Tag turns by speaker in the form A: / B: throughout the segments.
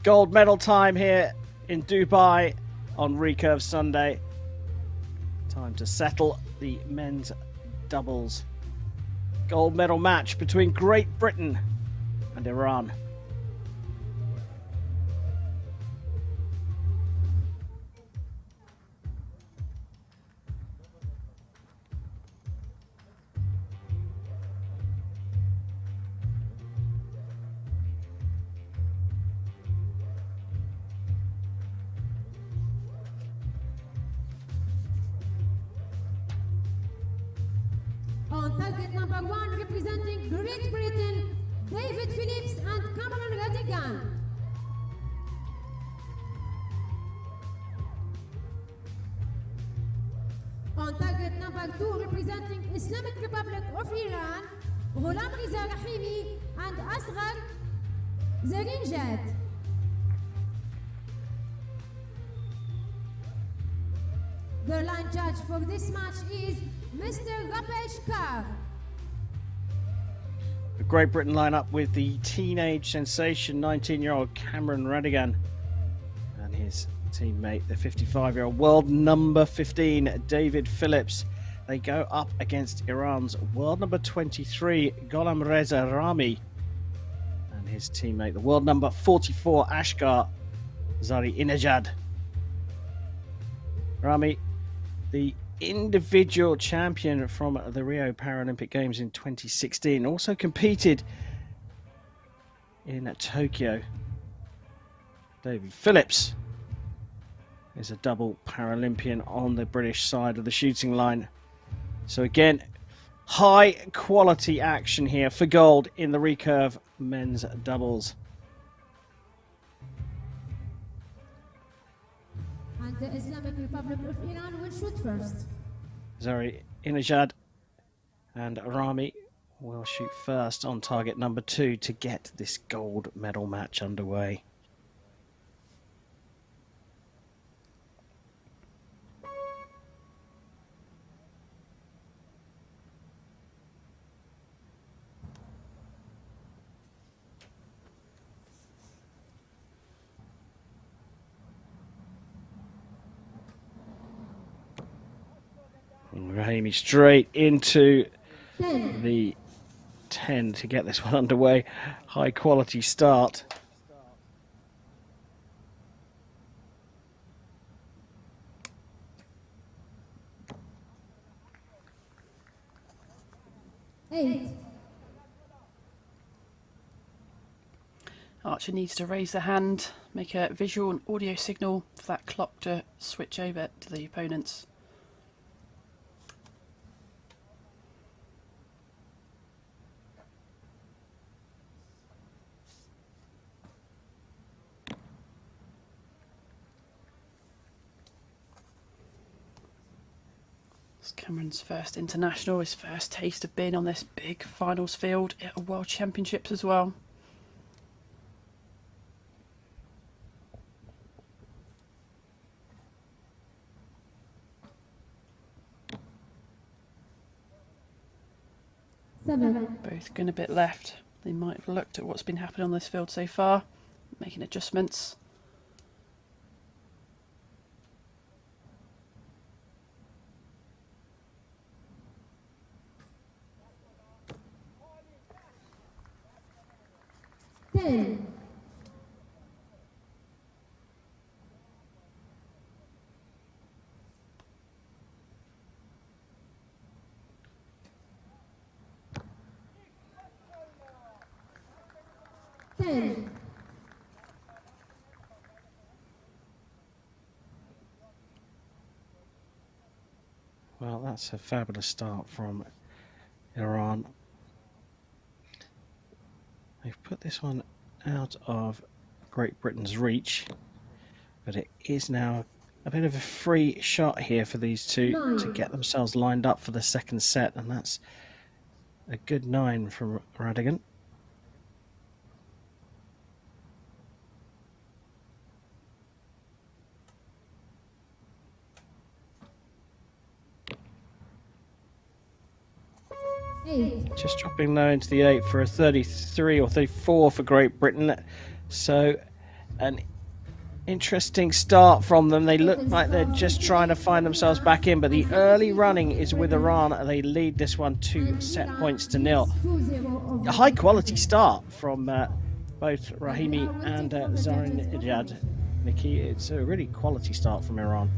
A: gold medal time here in Dubai on Recurve Sunday. Time to settle the men's doubles gold medal match between Great Britain and Iran.
B: On target number 1, representing Great Britain, David Phillips and Cameron Radigan. On target number 2, representing Islamic Republic of Iran, Ghulam Riza Rahimi and Asghar Zarinjad. The line judge for this match is Mr. Gapesh Kar.
A: The Great Britain lineup with the teenage sensation 19-year-old Cameron Radigan and his teammate, the 55-year-old world number 15 David Phillips. They go up against Iran's world number 23 Ghulam Reza Rami and his teammate, the world number 44 Ashgar Zari-Inajad. Rami, the individual champion from the Rio Paralympic Games in 2016, also competed in Tokyo. David Phillips is a double Paralympian on the British side of the shooting line. So again, high quality action here for gold in the recurve men's doubles.
B: And the Islamic Republic of Iran will shoot first.
A: Zari-Inajad and Rami will shoot first on target number 2 to get this gold medal match underway. Rahimi straight into the 10 to get this one underway. High quality start.
C: Archer needs to raise the hand, make a visual and audio signal for that clock to switch over to the opponents. Cameron's first international, his first taste of being on this big finals field at World Championships as well. Both going a bit left. They might have looked at what's been happening on this field so far, making adjustments.
A: Well, that's a fabulous start from Iran. They've put this one out of Great Britain's reach, but it is now a bit of a free shot here for these two to get themselves lined up for the second set, and that's a good 9 from Radigan. Just dropping low into the 8 for a 33 or 34 for Great Britain. So an interesting start from them. They look like they're just trying to find themselves back in, but the early running is with Iran. They lead this one 2 set points to nil. A high quality start from both Rahimi and Zarinjad. Nikki, it's a really quality start from Iran.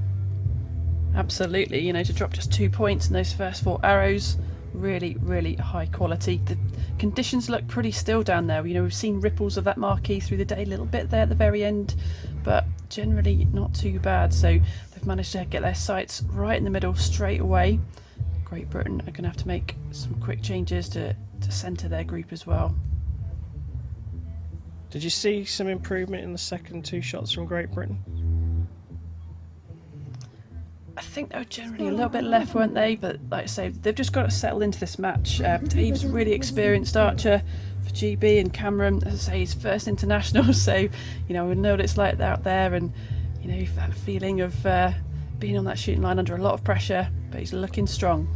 C: Absolutely, you know, to drop just 2 points in those first 4 arrows, really, really high quality. The conditions look pretty still down there. You know, we've seen ripples of that marquee through the day, a little bit there at the very end, but generally not too bad. So they've managed to get their sights right in the middle straight away. Great Britain are going to have to make some quick changes to centre their group as well.
A: Did you see some improvement in the second 2 shots from Great Britain?
C: I think they were generally a little bit left, weren't they? But like I say, they've just got to settle into this match. Dave's a really experienced archer for GB, and Cameron, as I say, he's first international, so you know, we know what it's like out there, and you know, that feeling of being on that shooting line under a lot of pressure, but he's looking strong.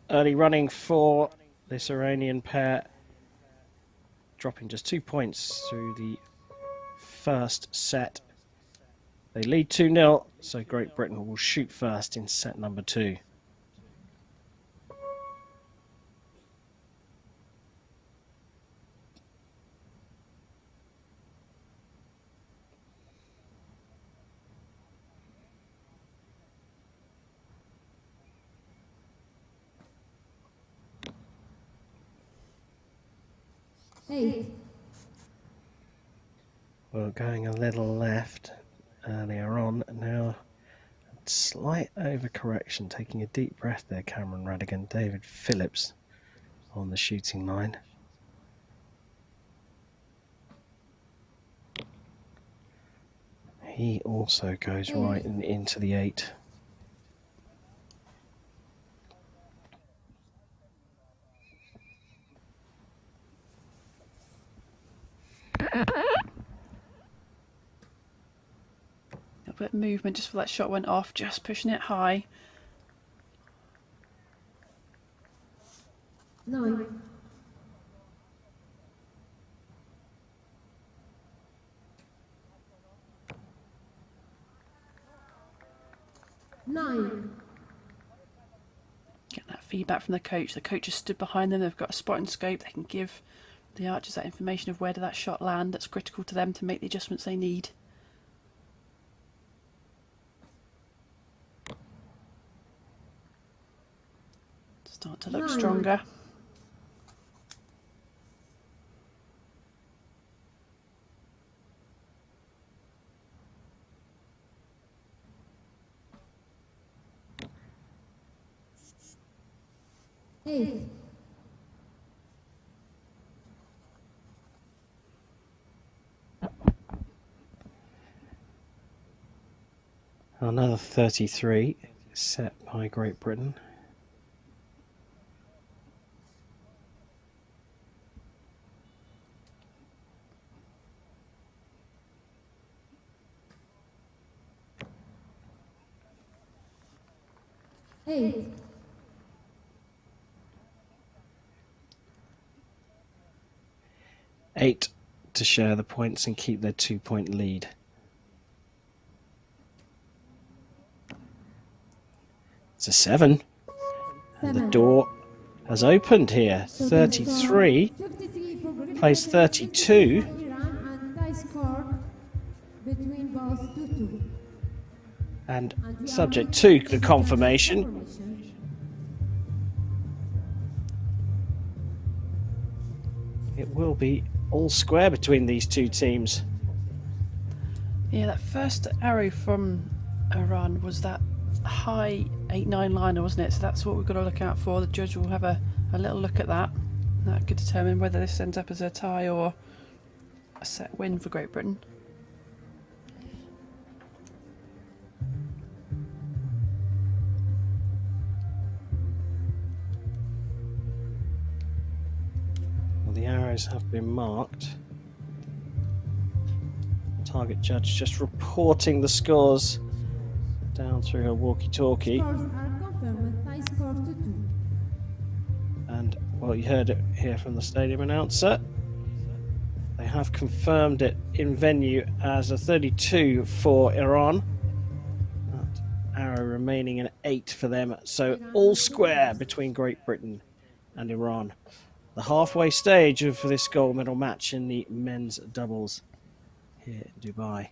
A: Early running for this Iranian pair, dropping just 2 points through the first set. They lead 2-0, so Great Britain will shoot first in set number 2. Well, going a little left earlier on, now a slight overcorrection, taking a deep breath there, Cameron Radigan. David Phillips on the shooting line. He also goes right into the 8.
C: A bit of movement just before that shot went off, just pushing it high.
B: 9. 9.
C: Get that feedback from the coach. The coach has stood behind them. They've got a spot and scope. They can give the archers that information of where did that shot land. That's critical to them to make the adjustments they need. Start to look stronger.
A: Another 33 set by Great Britain. Eight to share the points and keep their 2-point lead. It's a 7. And the door has opened here. 33 plays 32. And subject to the confirmation, it will be all square between these two teams.
C: Yeah, that first arrow from Iran was that high 8-9 liner, wasn't it? So that's what we've got to look out for. The judge will have a little look at that. That could determine whether this ends up as a tie or a set win for Great Britain.
A: Well, the arrows have been marked. Target judge just reporting the scores down through her walkie-talkie.
B: Scores are confirmed. Tie score 2-2.
A: And Well, you heard it here from the stadium announcer. They have confirmed it in venue as a 32 for Iran. That arrow remaining an 8 for them. So all square between Great Britain and Iran. The halfway stage of this gold medal match in the men's doubles here in Dubai.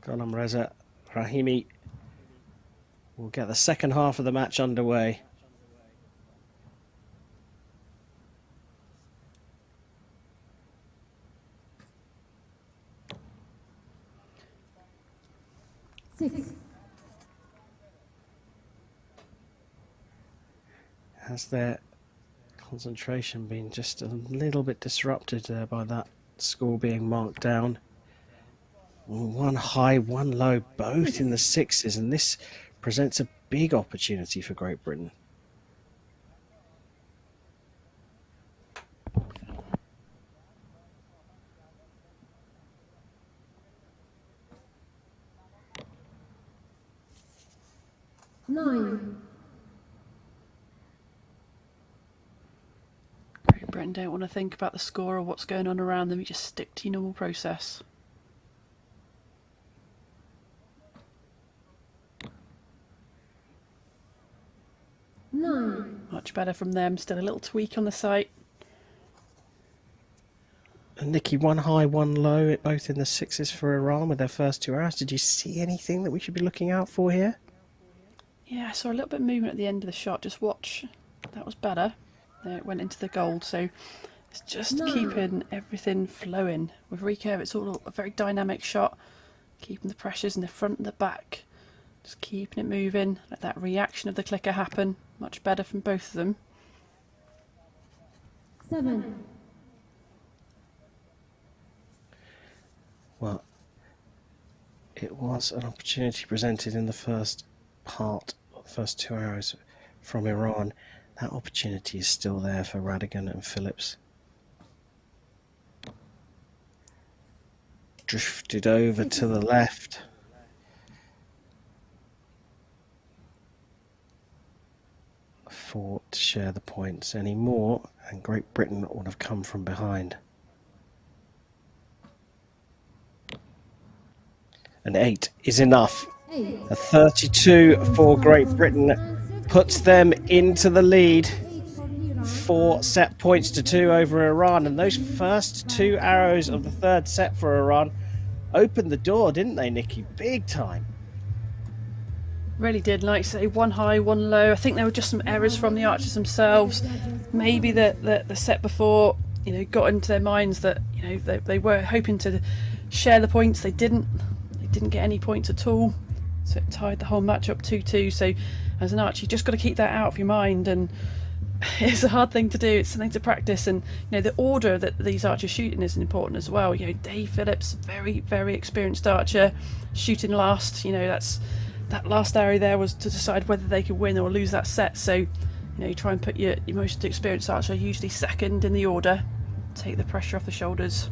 A: Ghulam Reza Rahimi will get the second half of the match underway. Has their concentration been just a little bit disrupted there by that score being marked down? One high, one low, both in the sixes, and this presents a big opportunity for Great Britain.
B: Nine.
C: Great Britain don't want to think about the score or what's going on around them. You just stick to your normal process.
B: Nine.
C: Much better from them. Still a little tweak on the sight.
A: And Nikki, one high, one low, both in the sixes for Iran with their first 2 hours. Did you see anything that we should be looking out for here?
C: Yeah, I saw a little bit of movement at the end of the shot. Just watch. That was better. There it went into the gold. So it's just keeping everything flowing. With recurve, it's all a very dynamic shot. Keeping the pressures in the front and the back. Just keeping it moving. Let that reaction of the clicker happen. Much better from both of them.
B: 7.
A: Well, it was an opportunity presented in the first part, the first 2 hours from Iran. That opportunity is still there for Radigan and Phillips. Drifted over to the left. To share the points anymore, and Great Britain would have come from behind. An 8 is enough. A 32 for Great Britain puts them into the lead. 4 set points to 2 over Iran, and those first 2 arrows of the third set for Iran opened the door, didn't they, Nikki? Big time.
C: Really did. Like I say, one high, one low. I think there were just some errors from the archers themselves. Maybe the set before, got into their minds that they were hoping to share the points. They didn't get any points at all, so it tied the whole match up 2-2. So as an archer, you just got to keep that out of your mind, and it's a hard thing to do. It's something to practice, and the order that these archers shooting is important as well. Dave Phillips, very, very experienced archer, shooting last. That last arrow there was to decide whether they could win or lose that set. So, you try and put your most experienced archer usually second in the order. Take the pressure off the shoulders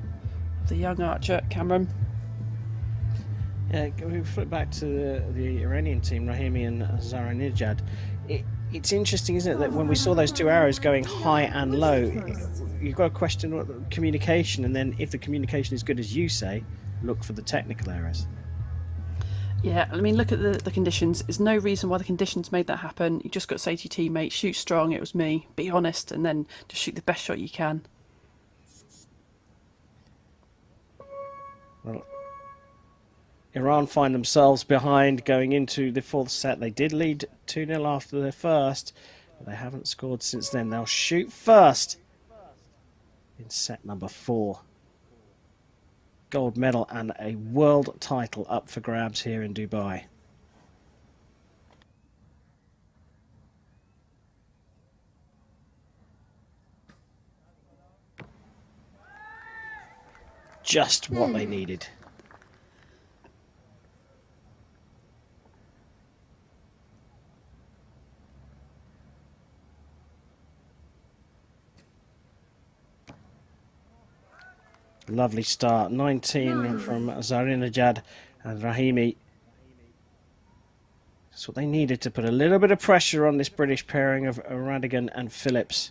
C: of the young archer, Cameron.
A: Yeah, we flip back to the Iranian team, Rahimi and Zaranijad. It's interesting, isn't it, that when we saw those 2 arrows going high and low, you've got to question what the communication, and then if the communication is good as you say, look for the technical errors.
C: Yeah, I mean, look at the conditions. There's no reason why the conditions made that happen. You just got to say to your teammate, shoot strong, it was me, be honest, and then just shoot the best shot you can.
A: Well, Iran find themselves behind going into the fourth set. They did lead 2-0 after their first, but they haven't scored since then. They'll shoot first in set number 4. Gold medal and a world title up for grabs here in Dubai. Just what they needed. Lovely start. 19 from Zarinajad and Rahimi. That's what they needed to put a little bit of pressure on this British pairing of Radigan and Phillips.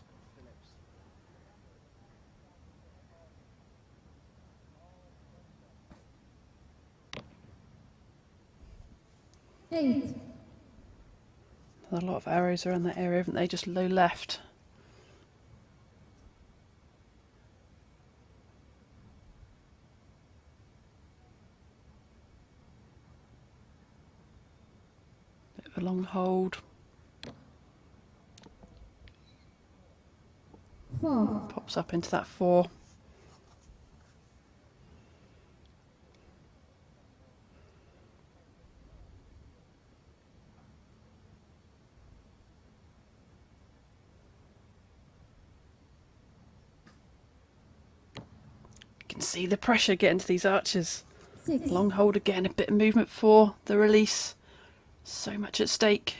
B: Eight.
C: A lot of arrows around that area, haven't they? Just low left. Bit of a long hold.
B: 4.
C: Pops up into that 4. You can see the pressure getting to these archers.
B: 6.
C: Long hold again, a bit of movement for the release. So much at stake.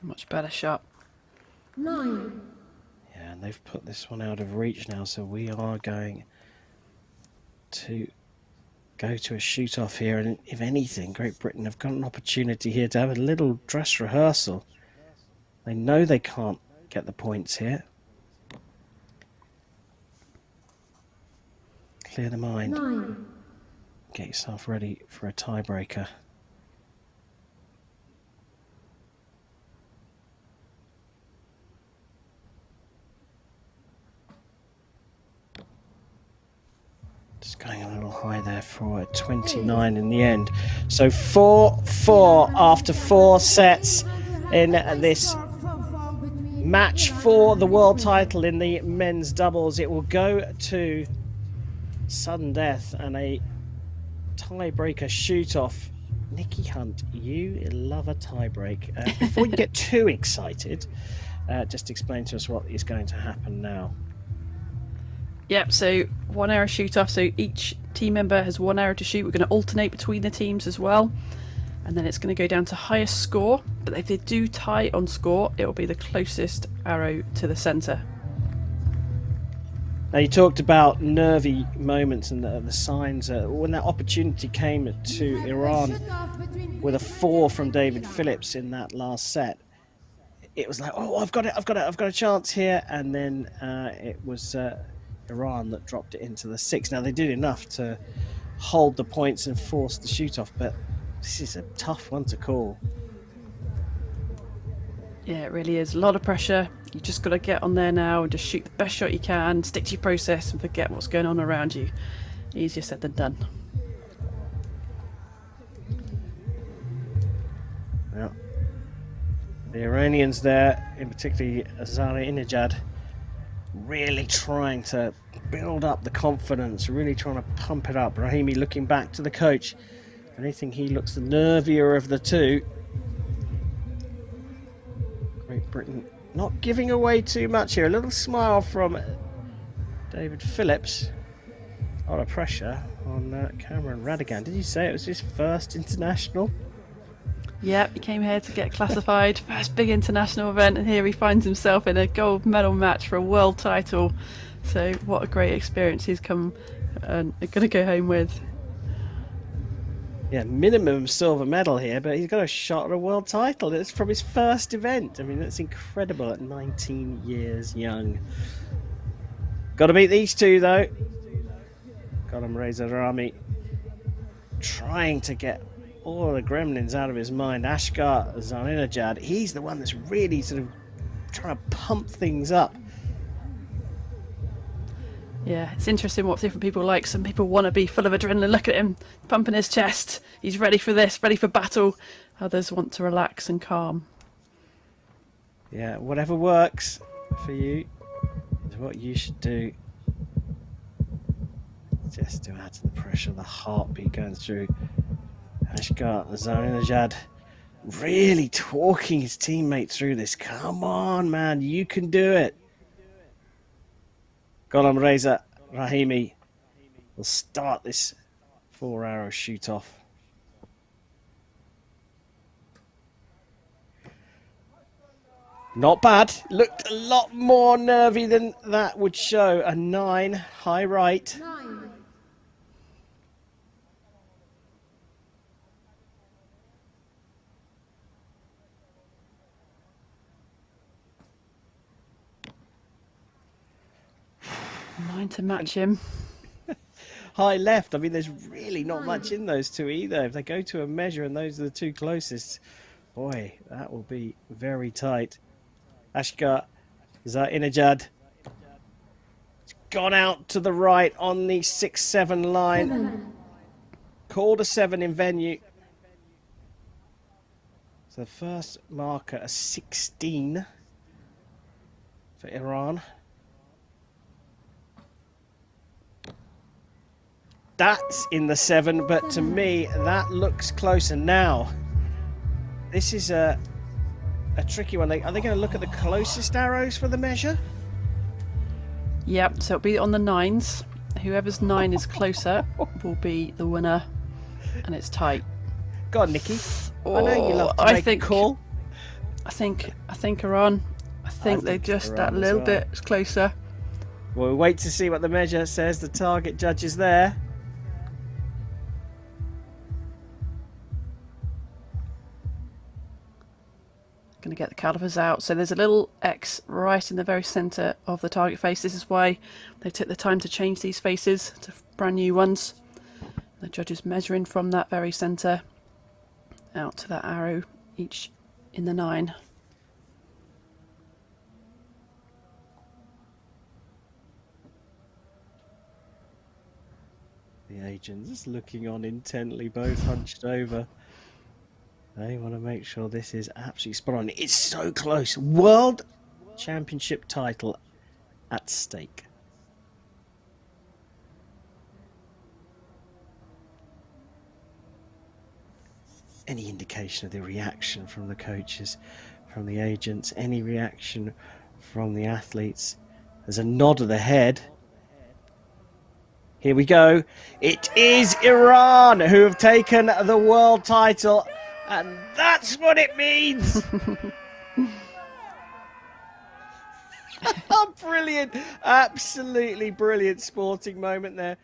C: Much better shot.
B: 9.
A: Yeah, and they've put this one out of reach now, so we are going to go to a shoot-off here. And if anything, Great Britain have got an opportunity here to have a little dress rehearsal. They know they can't get the points here. Clear the mind.
B: 9.
A: Get yourself ready for a tiebreaker. Just going a little high there for a 29 in the end. So 4-4 after 4 sets in this match for the world title in the men's doubles. It will go to sudden death and a tiebreaker shoot-off. Nikki Hunt, you love a tiebreak. Before you get too excited, just explain to us what is going to happen now.
C: Yep, so 1 arrow shoot off, so each team member has 1 arrow to shoot. We're going to alternate between the teams as well, and then it's going to go down to highest score, but if they do tie on score, it will be the closest arrow to the centre.
A: Now, you talked about nervy moments and the signs. When that opportunity came to Iran with a 4 from David Phillips in that last set, it was like, oh, I've got a chance here, and then it was Iran that dropped it into the 6. Now, they did enough to hold the points and force the shoot-off, but this is a tough one to call.
C: Yeah, it really is. A lot of pressure. You just got to get on there now and just shoot the best shot you can, stick to your process and forget what's going on around you. Easier said than done.
A: Yeah. The Iranians there, in particular Azari Inajad, really trying to build up the confidence, really trying to pump it up. Rahimi looking back to the coach. If anything, he looks the nervier of the two. Great Britain not giving away too much here. A little smile from David Phillips. A lot of pressure on Cameron Radigan. Did you say it was his first international?
C: Yep, he came here to get classified, first big international event, and here he finds himself in a gold medal match for a world title. So what a great experience he's come and going to go home with.
A: Yeah, minimum silver medal here, but he's got a shot at a world title. It's from his first event. I mean, that's incredible at 19 years young. Got to beat these two, though. Ghulam Reza Rami trying to get all the gremlins out of his mind. Ashgar Zaninajad, he's the one that's really sort of trying to pump things up.
C: Yeah, it's interesting what different people like. Some people want to be full of adrenaline. Look at him pumping his chest. He's ready for this, ready for battle. Others want to relax and calm.
A: Yeah, whatever works for you is what you should do. Just to add to the pressure, the heartbeat going through. Ashgar Zaninajad really talking his teammate through this. Come on, man, you can do it. Ghulam Reza Rahimi will start this 4-arrow shoot-off. Not bad. Looked a lot more nervy than that would show. A 9, high right.
B: 9.
C: Nine to match him.
A: High left. I mean, there's really not much in those two either. If they go to a measure and those are the two closest, boy, that will be very tight. Ashkar Inajad. It's gone out to the right on the 6-7 line.
B: 7.
A: Called a 7 in venue. So the first marker, a 16 for Iran. That's in the 7, but to me, that looks closer now. This is a tricky one. Are they going to look at the closest arrows for the measure?
C: Yep, so it'll be on the 9s. Whoever's 9 is closer will be the winner, and it's tight.
A: Go on, Nikki. I know you love to make a call.
C: I think Iran. I think they just
A: Iran
C: that little
A: as well.
C: bit closer.
A: We'll wait to see what the measure says. The target judge is there.
C: Going to get the calipers out. So there's a little X right in the very centre of the target face. This is why they took the time to change these faces to brand new ones. The judge is measuring from that very centre out to that arrow, each in the 9.
A: The agents just looking on intently, both hunched over. They want to make sure this is absolutely spot on. It's so close. World Championship title at stake. Any indication of the reaction from the coaches, from the agents, any reaction from the athletes? There's a nod of the head. Here we go. It is Iran who have taken the world title. And that's what it means. Brilliant. Absolutely brilliant sporting moment there.